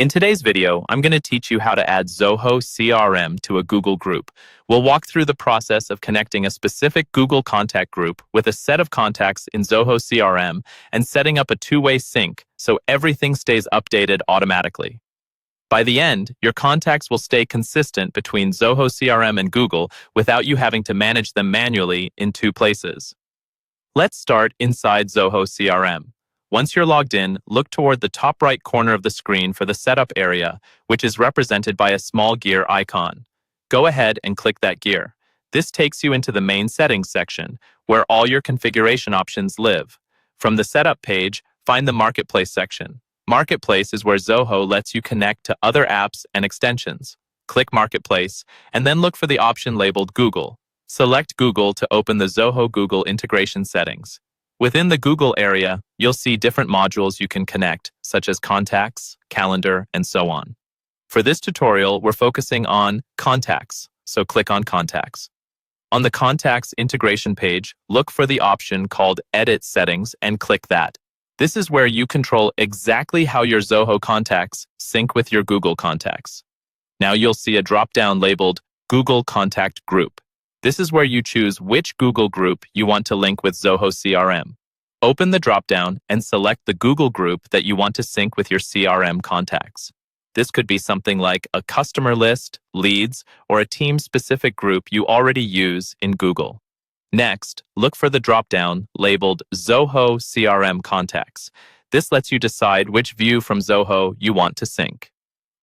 In today's video, I'm going to teach you how to add Zoho CRM to a Google group. We'll walk through the process of connecting a specific Google contact group with a set of contacts in Zoho CRM and setting up a two-way sync so everything stays updated automatically. By the end, your contacts will stay consistent between Zoho CRM and Google without you having to manage them manually in two places. Let's start inside Zoho CRM. Once you're logged in, look toward the top right corner of the screen for the setup area, which is represented by a small gear icon. Go ahead and click that gear. This takes you into the main settings section, where all your configuration options live. From the setup page, find the Marketplace section. Marketplace is where Zoho lets you connect to other apps and extensions. Click Marketplace, and then look for the option labeled Google. Select Google to open the Zoho Google integration settings. Within the Google area, you'll see different modules you can connect, such as Contacts, Calendar, and so on. For this tutorial, we're focusing on Contacts, so click on Contacts. On the Contacts integration page, look for the option called Edit Settings and click that. This is where you control exactly how your Zoho contacts sync with your Google contacts. Now you'll see a drop-down labeled Google Contact Group. This is where you choose which Google group you want to link with Zoho CRM. Open the drop-down and select the Google group that you want to sync with your CRM contacts. This could be something like a customer list, leads, or a team-specific group you already use in Google. Next, look for the drop-down labeled Zoho CRM Contacts. This lets you decide which view from Zoho you want to sync.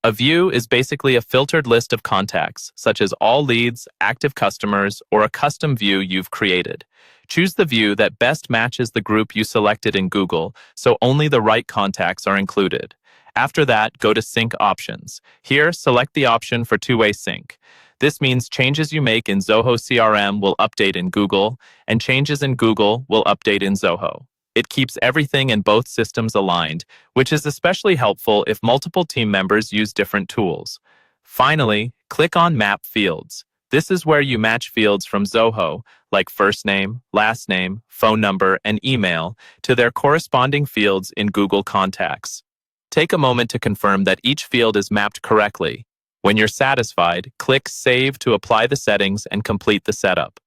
A view is basically a filtered list of contacts, such as all leads, active customers, or a custom view you've created. Choose the view that best matches the group you selected in Google, so only the right contacts are included. After that, go to Sync Options. Here, select the option for two-way sync. This means changes you make in Zoho CRM will update in Google, and changes in Google will update in Zoho. It keeps everything in both systems aligned, which is especially helpful if multiple team members use different tools. Finally, click on Map Fields. This is where you match fields from Zoho, like first name, last name, phone number, and email, to their corresponding fields in Google Contacts. Take a moment to confirm that each field is mapped correctly. When you're satisfied, click Save to apply the settings and complete the setup.